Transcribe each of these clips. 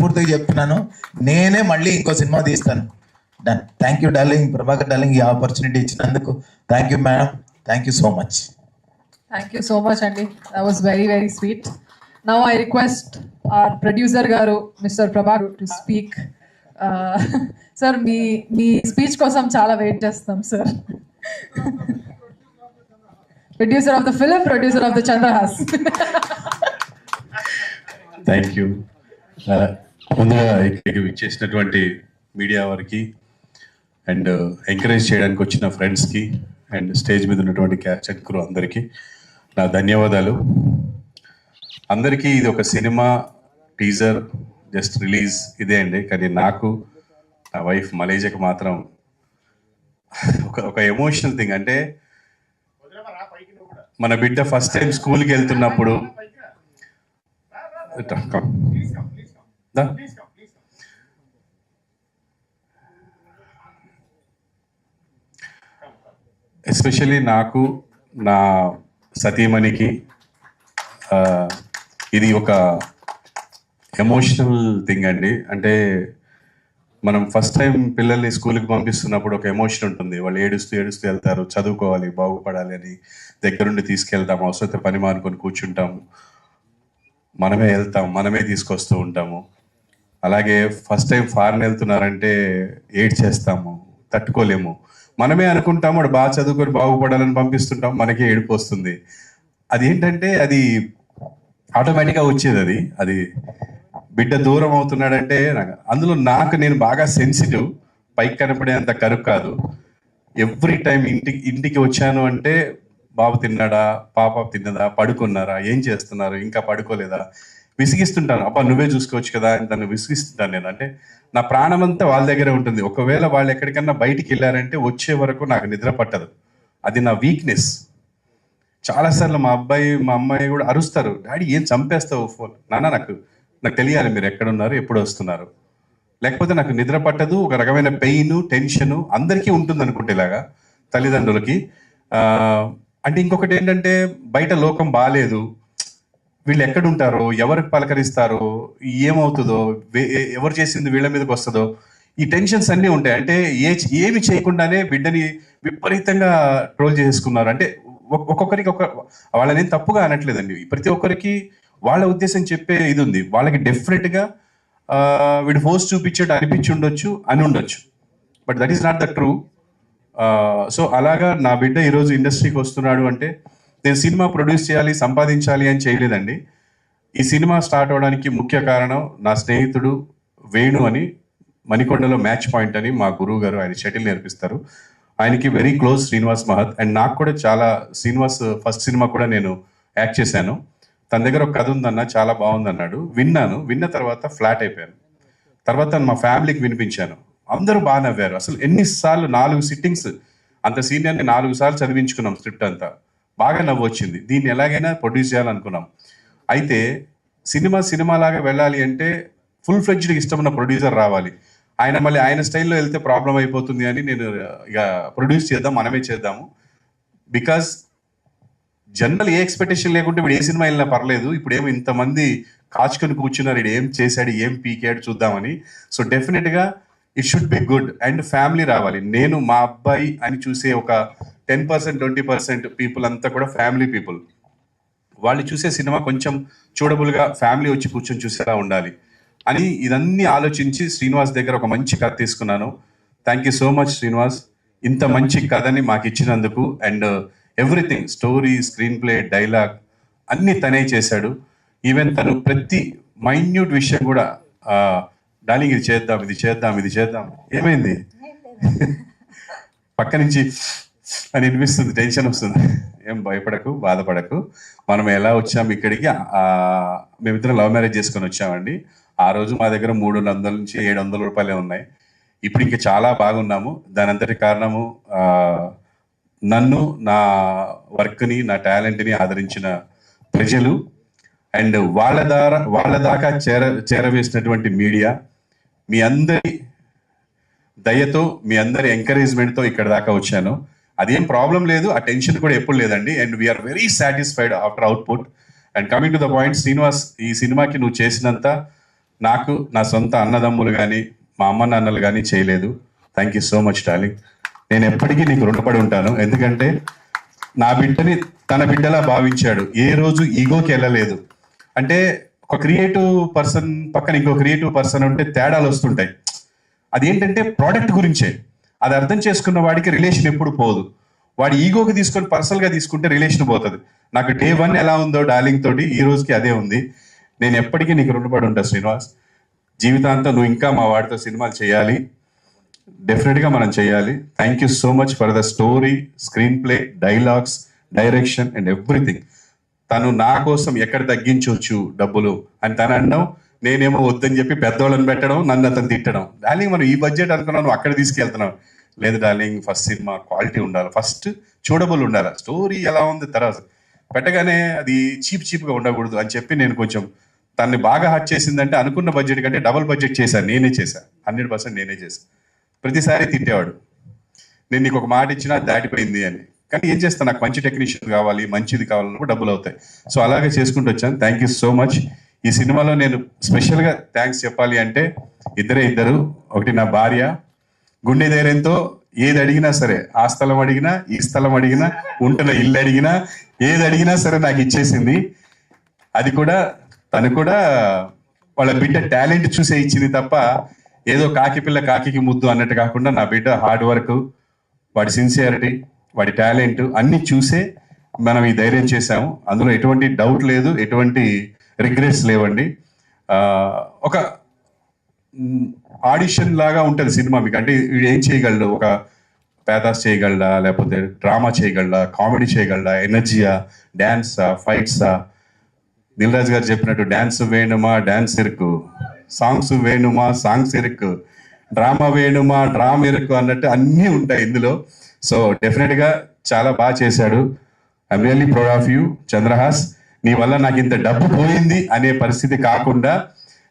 పూర్తిగా చెప్తున్నాను, నేనే మళ్ళీ ఇంకో సినిమా తీస్తాను. Done. Thank you darling, Prabhakar darling, ఈ ఆపర్చునిటీ ఇచ్చినందుకు thank you madam, thank you so much. Thank you so much, Andy. That was very, very sweet. Now I request our producer Garu, Mr. Prabhakar, to speak. Sir, me speech కోసం చాలా wait చేస్తాం sir. Producer of the film, producer of the Chandrahas. Thank you. ముందుగా ఇక్కడికి ఇచ్చేసినటువంటి media వారికి and encourage చేయడానికి వచ్చిన ఫ్రెండ్స్కి అండ్ స్టేజ్ మీద ఉన్నటువంటి క్యాస్ట్ అండ్ క్రూ అందరికీ నా ధన్యవాదాలు. అందరికీ ఇది ఒక సినిమా టీజర్ జస్ట్ రిలీజ్ ఇదే అండి, కానీ నాకు నా వైఫ్ మలేజియాకి మాత్రం ఒక ఎమోషనల్ థింగ్. అంటే మన బిడ్డ ఫస్ట్ టైం స్కూల్కి వెళ్తున్నప్పుడు ఎస్పెషల్లీ నాకు, నా సతీమణికి ఇది ఒక ఎమోషనల్ థింగ్ అండి. అంటే మనం ఫస్ట్ టైం పిల్లల్ని స్కూల్కి పంపిస్తున్నప్పుడు ఒక ఎమోషన్ ఉంటుంది. వాళ్ళు ఏడుస్తూ ఏడుస్తూ వెళ్తారు, చదువుకోవాలి, బాగుపడాలి అని దగ్గరుండి తీసుకెళ్తాము. అవసరమైతే పని మానుకొని కూర్చుంటాము, మనమే వెళ్తాం, మనమే తీసుకొస్తూ ఉంటాము. అలాగే ఫస్ట్ టైం ఫారెన్ వెళ్తున్నారంటే ఏడ్ చేస్తాము, తట్టుకోలేము. మనమే అనుకుంటాము వాడు బాగా చదువుకొని బాగుపడాలని పంపిస్తుంటాం, మనకే ఏడుపు వస్తుంది. అది ఏంటంటే అది ఆటోమేటిక్గా వచ్చేది. అది బిడ్డ దూరం అవుతున్నాడంటే అందులో నేను బాగా సెన్సిటివ్, పైకి కనపడేంత కరుకు కాదు. ఎవ్రీ టైం ఇంటికి వచ్చాను అంటే బాబు తిన్నాడా, పాప తిన్నదా, పడుకున్నారా, ఏం చేస్తున్నారు, ఇంకా పడుకోలేదా, విసిగిస్తుంటాను. అబ్బా నువ్వే చూసుకోవచ్చు కదా అని తను విసిగిస్తుంటాను నేను. అంటే నా ప్రాణం అంతా వాళ్ళ దగ్గరే ఉంటుంది. ఒకవేళ వాళ్ళు ఎక్కడికన్నా బయటికి వెళ్ళారంటే వచ్చే వరకు నాకు నిద్ర పట్టదు. అది నా వీక్నెస్. చాలాసార్లు మా అమ్మాయి కూడా అరుస్తారు, డాడీ ఏం చంపేస్తావు ఫోన్. నాకు తెలియాలి మీరు ఎక్కడున్నారు, ఎప్పుడు వస్తున్నారు, లేకపోతే నాకు నిద్ర పట్టదు. ఒక రకమైన పెయిన్, టెన్షన్ అందరికీ ఉంటుంది అనుకుంటే ఇలాగా తల్లిదండ్రులకి. అంటే ఇంకొకటి ఏంటంటే బయట లోకం బాగాలేదు, వీళ్ళు ఎక్కడుంటారో, ఎవరికి పలకరిస్తారో, ఏమవుతుందో, ఎవరు చేసింది వీళ్ళ మీదకి వస్తుందో, ఈ టెన్షన్స్ అన్నీ ఉంటాయి. అంటే ఏమి చేయకుండానే బిడ్డని విపరీతంగా ట్రోల్ చేసుకున్నారు. అంటే ఒక్కొక్కరికి వాళ్ళని తప్పుగా అనట్లేదండి, ప్రతి ఒక్కరికి వాళ్ళ ఉద్దేశం చెప్పే ఇది ఉంది. వాళ్ళకి డెఫినెట్గా వీడు ఫోర్స్ చూపించేట్టు అనిపించి ఉండొచ్చు, అని ఉండొచ్చు, but that is not the true. So అలాగా నా బిడ్డ ఈరోజు ఇండస్ట్రీకి వస్తున్నాడు అంటే నేను సినిమా ప్రొడ్యూస్ చేయాలి, సంపాదించాలి అని చేయలేదండి. ఈ సినిమా స్టార్ట్ అవడానికి ముఖ్య కారణం నా స్నేహితుడు వేణు అని, మణికొండలో మ్యాచ్ పాయింట్ అని మా గురువు గారు, ఆయన షటిల్ నేర్పిస్తారు. ఆయనకి వెరీ క్లోజ్ శ్రీనివాస్ మహత్. అండ్ నాకు కూడా చాలా, శ్రీనివాస్ ఫస్ట్ సినిమా కూడా నేను యాక్ట్ చేశాను. తన దగ్గర ఒక కథ ఉందన్న, చాలా బాగుందన్నాడు. విన్న తర్వాత ఫ్లాట్ అయిపోయాను. తర్వాత మా ఫ్యామిలీకి వినిపించాను, అందరూ బాగా నవ్వారు. అసలు ఎన్నిసార్లు 4 సిట్టింగ్స్, అంత సీనియర్ని 4 సార్లు చదివించుకున్నాం స్క్రిప్ట్ అంతా, బాగా నవ్వు వచ్చింది. దీన్ని ఎలాగైనా ప్రొడ్యూస్ చేయాలనుకున్నాం. అయితే సినిమాలాగా వెళ్ళాలి అంటే ఫుల్ ఫ్లెడ్జ్డ్గా ఇష్టమున్న ప్రొడ్యూసర్ రావాలి. ఆయన మళ్ళీ ఆయన స్టైల్లో వెళ్తే ప్రాబ్లం అయిపోతుంది అని నేను ఇక ప్రొడ్యూస్ చేద్దాం, మనమే చేద్దాము. బికాజ్ జనరల్ ఏ ఎక్స్పెక్టేషన్ లేకుంటే ఇప్పుడు ఏ సినిమా వెళ్ళినా పర్లేదు, ఇప్పుడు ఏమో ఇంతమంది కాచుకొని కూర్చున్నారు, ఇది ఏం చేశాడు, ఏం పీకాడు చూద్దామని. సో డెఫినెట్గా it should be good and family రావాలి. నేను మా అబ్బాయి అని చూసే ఒక 10%, 20% పీపుల్ అంతా కూడా ఫ్యామిలీ పీపుల్. వాళ్ళు చూసే సినిమా కొంచెం చూడబుల్గా ఫ్యామిలీ వచ్చి కూర్చొని చూసేలా ఉండాలి అని ఇదన్నీ ఆలోచించి శ్రీనివాస్ దగ్గర ఒక మంచి కథ తీసుకున్నాను. Thank you so much Srinivas, ఇంత మంచి కథని మాకు ఇచ్చినందుకు. And everything, story, screen play, dialogue అన్నీ తనే చేశాడు. ఈవెన్ తను ప్రతి మైన్యూట్ విషయం కూడా డార్లింగ్ ఇది చేద్దాం, ఇది చేద్దాం, ఇది చేద్దాం, ఏమైంది పక్క నుంచి అని అనిపిస్తుంది, టెన్షన్ వస్తుంది. ఏం భయపడకు, బాధపడకు. మనం ఎలా వచ్చాము ఇక్కడికి, మేమిద్దరం లవ్ మ్యారేజ్ చేసుకొని వచ్చామండి. ఆ రోజు మా దగ్గర 300 నుంచి 700 రూపాయలే ఉన్నాయి. ఇప్పుడు ఇంకా చాలా బాగున్నాము. దాని అంతటి కారణము నన్ను, నా వర్క్ని, నా టాలెంట్ని ఆదరించిన ప్రజలు అండ్ వాళ్ళ దాకా చేరవేసినటువంటి మీడియా. మీ అందరి దయతో, మీ అందరి ఎంకరేజ్మెంట్తో ఇక్కడ దాకా వచ్చాను. అదేం ప్రాబ్లం లేదు, ఆ టెన్షన్ కూడా ఎప్పుడు లేదండి. And we are very satisfied after output. And coming to the point, Srinivas, ఈ సినిమాకి నువ్వు చేసినంత నాకు నా సొంత అన్నదమ్ములు కానీ మా అమ్మ నాన్నలు కానీ చేయలేదు. Thank you so much darling. నేను ఎప్పటికీ నీకు రుణపడి ఉంటాను. ఎందుకంటే నా బిడ్డని తన బిడ్డలా భావించాడు. ఏ రోజు ఈగోకి వెళ్ళలేదు. అంటే ఒక క్రియేటివ్ పర్సన్ పక్కన ఇంకో క్రియేటివ్ పర్సన్ ఉంటే తేడాలు వస్తుంటాయి. అదేంటంటే ప్రోడక్ట్ గురించే. అది అర్థం చేసుకున్న వాడికి రిలేషన్ ఎప్పుడు పోదు. వాడి ఈగోకి తీసుకొని పర్సనల్గా తీసుకుంటే రిలేషన్ పోతుంది. నాకు డే 1 ఎలా ఉందో డార్లింగ్ తోటి ఈ రోజుకి అదే ఉంది. నేను ఎప్పటికీ నీకు రుణపడి ఉంటా శ్రీనివాస్. జీవితాంతం నువ్వు ఇంకా మా వాడితో సినిమాలు చేయాలి. డెఫినెట్గా మనం చేయాలి. Thank you so much for the story, screen play, dialogues, direction and everything. తను నా కోసం ఎక్కడ తగ్గించవచ్చు డబ్బులు అని తను అనడం, నేనేమో వద్దని చెప్పి పెద్దవాళ్ళని పెట్టడం, నన్ను అతను తిట్టడం. డార్లింగ్ మనం ఈ బడ్జెట్ అనుకున్నావు, నువ్వు అక్కడ తీసుకెళ్తున్నావు. లేదు డార్లింగ్, ఫస్ట్ సినిమా క్వాలిటీ ఉండాలి, ఫస్ట్ చూడబుల్ ఉండాలి, స్టోరీ ఎలా ఉంది తర్వాత పెట్టగానే అది చీప్గా ఉండకూడదు అని చెప్పి నేను కొంచెం తన్ని బాగా హర్ట్ చేసిందంటే అనుకున్న బడ్జెట్ కంటే డబుల్ బడ్జెట్ చేశాను. నేనే చేశాను, 100% నేనే చేశాను. ప్రతిసారి తిట్టేవాడు, నేను నీకు ఒక మాట ఇచ్చినా దాటిపోయింది అని. కానీ ఏం చేస్తాను, నాకు మంచి టెక్నీషియన్ కావాలి, మంచిది కావాలన్నప్పుడు డబ్బులు అవుతాయి. సో అలాగే చేసుకుంటూ వచ్చాను. Thank you so much. ఈ సినిమాలో నేను స్పెషల్గా థ్యాంక్స్ చెప్పాలి అంటే ఇద్దరు. ఒకటి నా భార్య, గుండె ధైర్యంతో ఏది అడిగినా సరే, ఆ స్థలం అడిగినా, ఈ స్థలం అడిగినా, ఉంటున్న ఇల్లు అడిగినా, ఏది అడిగినా సరే నాకు ఇచ్చేసింది. అది కూడా తను కూడా వాళ్ళ బిడ్డ టాలెంట్ చూసే ఇచ్చింది తప్ప ఏదో కాకి పిల్ల కాకి ముద్దు అన్నట్టు కాకుండా నా బిడ్డ హార్డ్ వర్క్, వాడి సిన్సియారిటీ, వాడి టాలెంట్ అన్ని చూసే మనం ఈ ధైర్యం చేశాము. అందులో ఎటువంటి డౌట్ లేదు, ఎటువంటి రిగ్రెట్స్ లేవండి. ఒక ఆడిషన్ లాగా ఉంటుంది సినిమా మీకు. అంటే వీడు ఏం చేయగలడు, ఒక పేదాస్ చేయగలడా, లేకపోతే డ్రామా చేయగలడా, కామెడీ చేయగలడా, ఎనర్జీయా, డ్యాన్సా, ఫైట్సా. దిల్ రాజు గారు చెప్పినట్టు డ్యాన్స్ వేణుమా డ్యాన్స్ ఇరుకు, సాంగ్స్ వేణుమా సాంగ్స్ ఇరుకు, డ్రామా వేణుమా డ్రామా ఇరుకు అన్నట్టు అన్నీ ఉంటాయి ఇందులో. సో డెఫినెట్గా చాలా బాగా చేశాడు. I'm really proud of you Chandrahas. నీ వల్ల నాకు ఇంత డబ్బు పోయింది అనే పరిస్థితి కాకుండా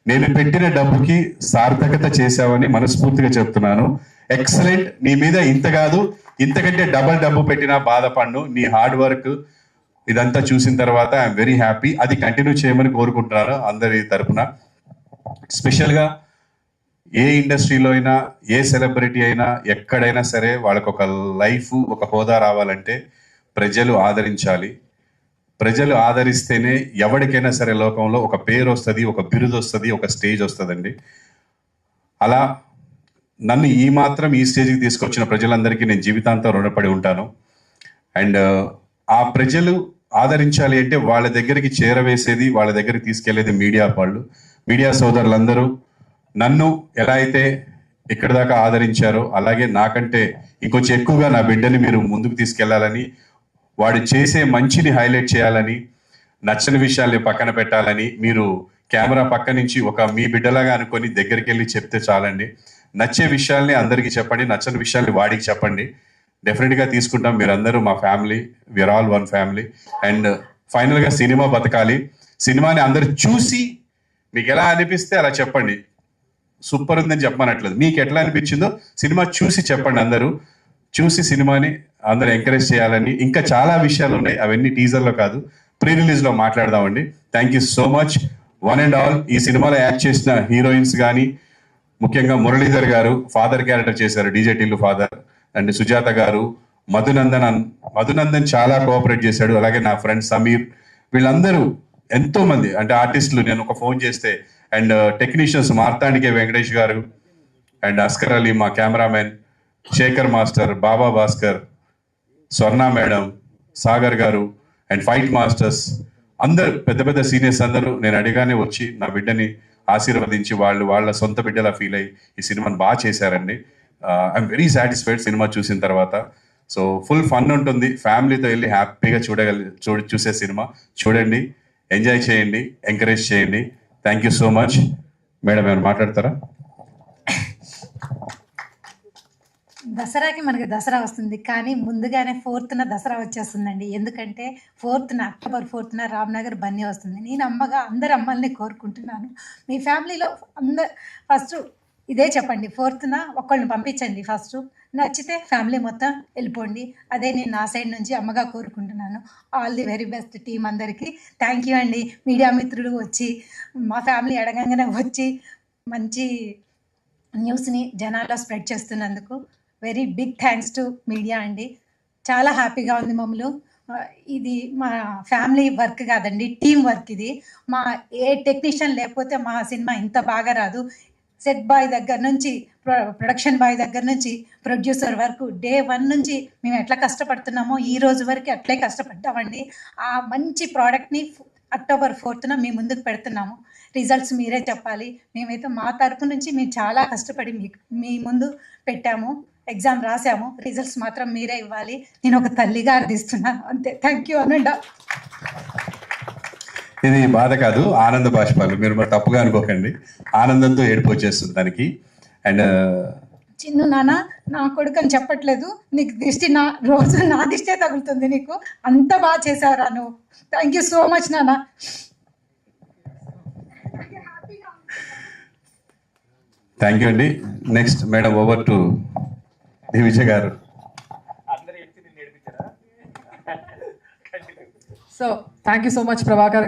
నేను పెట్టిన డబ్బుకి సార్థకత చేశావని మనస్ఫూర్తిగా చెప్తున్నాను. ఎక్సలెంట్. నీ మీద ఇంత కాదు, ఇంతకంటే డబల్ డబ్బు పెట్టినా బాధపడ్ను. నీ హార్డ్ వర్క్ ఇదంతా చూసిన తర్వాత ఐఎమ్ వెరీ హ్యాపీ. అది కంటిన్యూ చేయమని కోరుకుంటున్నాను అందరి తరపున. స్పెషల్గా ఏ ఇండస్ట్రీలో అయినా, ఏ సెలబ్రిటీ అయినా, ఎక్కడైనా సరే వాళ్ళకు ఒక లైఫ్, ఒక హోదా రావాలంటే ప్రజలు ఆదరించాలి. ప్రజలు ఆదరిస్తేనే ఎవరికైనా సరే లోకంలో ఒక పేరు వస్తుంది, ఒక బిరుదు వస్తుంది, ఒక స్టేజ్ వస్తుందండి. అలా నన్ను ఈ మాత్రం ఈ స్టేజ్కి తీసుకొచ్చిన ప్రజలందరికీ నేను జీవితాంతం రుణపడి ఉంటాను. అండ్ ఆ ప్రజలు ఆదరించాలి అంటే వాళ్ళ దగ్గరికి చేరవేసేది, వాళ్ళ దగ్గరికి తీసుకెళ్లేది మీడియా వాళ్ళు. మీడియా సోదరులందరూ నన్ను ఎలా అయితే ఇక్కడి దాకా ఆదరించారో అలాగే నాకంటే ఇంకొంచెం ఎక్కువగా నా బిడ్డని మీరు ముందుకు తీసుకెళ్లాలని, వాడు చేసే మంచిని హైలైట్ చేయాలని, నచ్చని విషయాల్ని పక్కన పెట్టాలని మీరు కెమెరా పక్క నుంచి ఒక మీ బిడ్డలాగా అనుకొని దగ్గరికి వెళ్ళి చెప్తే చాలండి. నచ్చే విషయాల్ని అందరికీ చెప్పండి, నచ్చని విషయాల్ని వాడికి చెప్పండి. డెఫినెట్గా తీసుకుంటాం. మీరందరూ మా family, we are all one family. And ఫైనల్గా సినిమా బతకాలి. సినిమాని అందరు చూసి మీకు ఎలా అనిపిస్తే అలా చెప్పండి. సూపర్ ఉందని చెప్పమనట్లేదు, మీకు ఎట్లా అనిపించిందో సినిమా చూసి చెప్పండి. అందరూ చూసి సినిమాని అందరూ ఎంకరేజ్ చేయాలని. ఇంకా చాలా విషయాలు ఉన్నాయి, అవన్నీ టీజర్లో కాదు, ప్రీ రిలీజ్లో మాట్లాడదామండి. Thank you so much one and all. ఈ సినిమాలో యాక్ట్ చేసిన హీరోయిన్స్ కానీ, ముఖ్యంగా మురళీధర్ గారు ఫాదర్ క్యారెక్టర్ చేశారు, DJ Tillu father. And Sujatha గారు, మధునందన్ చాలా కోఆపరేట్ చేశాడు. అలాగే నా ఫ్రెండ్ సమీర్, వీళ్ళందరూ ఎంతో మంది అంటే ఆర్టిస్టులు. నేను ఒక ఫోన్ చేస్తే అండ్ టెక్నీషియన్స్ మార్తాండికే వెంకటేష్ గారు అండ్ అస్కర్ అలీ, మా కెమెరామెన్ శేఖర్ మాస్టర్, బాబా భాస్కర్, స్వర్ణ మేడం, సాగర్ గారు అండ్ ఫైట్ మాస్టర్స్ అందరు పెద్ద పెద్ద సీనియర్స్ అందరూ నేను అడిగానే వచ్చి నా బిడ్డని ఆశీర్వదించి వాళ్ళ సొంత బిడ్డలా ఫీల్ అయ్యి ఈ సినిమాని బాగా చేశారండి. ఐఎమ్ వెరీ సాటిస్ఫైడ్ సినిమా చూసిన తర్వాత. సో ఫుల్ ఫన్ ఉంటుంది, ఫ్యామిలీతో వెళ్ళి హ్యాపీగా చూసే సినిమా. చూడండి, ఎంజాయ్ చేయండి, ఎంకరేజ్ చేయండి. Thank you so much. Madam ఏమైనా మాట్లాడతారా? దసరాకి మనకి దసరా వస్తుంది, కానీ ముందుగానే 4th దసరా వచ్చేస్తుందండి. ఎందుకంటే అక్టోబర్ 4th రామ్నగర్ బన్నీ వస్తుంది. నేను అమ్మగా అందరు అమ్మల్ని కోరుకుంటున్నాను, మీ ఫ్యామిలీలో ఫస్ట్ ఇదే చెప్పండి, 4th ఒకళ్ళని పంపించండి ఫస్ట్, నచ్చితే ఫ్యామిలీ మొత్తం వెళ్ళిపోండి. అదే నేను నా సైడ్ నుంచి అమ్మగా కోరుకుంటున్నాను. All the very best team అందరికీ. థ్యాంక్ యూ అండి. మీడియా మిత్రులు వచ్చి మా ఫ్యామిలీ అడగంగానే వచ్చి మంచి న్యూస్ని జనాల్లో స్ప్రెడ్ చేస్తున్నందుకు very big thanks to media అండి. చాలా హ్యాపీగా ఉంది మమ్మల్ని. ఇది మా ఫ్యామిలీ వర్క్ కాదండి, టీం వర్క్ ఇది. మా ఏ టెక్నీషియన్ లేకపోతే మా సినిమా ఇంత బాగా రాదు. సెట్ బాయ్ దగ్గర నుంచి, ప్రొడక్షన్ బాయ్ దగ్గర నుంచి, ప్రొడ్యూసర్ వరకు డే 1 నుంచి మేము ఎట్లా కష్టపడుతున్నామో ఈ రోజు వరకు అట్లే కష్టపడ్డామండి. ఆ మంచి ప్రోడక్ట్ని October 4th మీ ముందుకు పెడుతున్నాము. రిజల్ట్స్ మీరే చెప్పాలి. మేమైతే మా తరపు నుంచి మేము చాలా కష్టపడి మీ ముందు పెట్టాము, ఎగ్జామ్ రాసాము. రిజల్ట్స్ మాత్రం మీరే ఇవ్వాలి. నేను ఒక తల్లిగా అర్థిస్తున్నాను అంతే. థ్యాంక్ యూ అనండా. ఇది బాధ కాదు, ఆనంద బాష్పాలు. మీరు మరి తప్పుగా అనుకోకండి, ఆనందంతో ఏడుపు వచ్చేస్తుంది దానికి. అండ్ చిన్ను నాన్న నా కొడుకు అని చెప్పట్లేదు, నీకు దిష్టి రోజు నా దిష్టే తగులుతుంది. నీకు అంత బాగా చేసావురా నువ్వు. థ్యాంక్ యూ సో మచ్ నాన్న. థ్యాంక్ యూ అండి. Next madam, over to Divija గారు. So thank you so much Prabhakar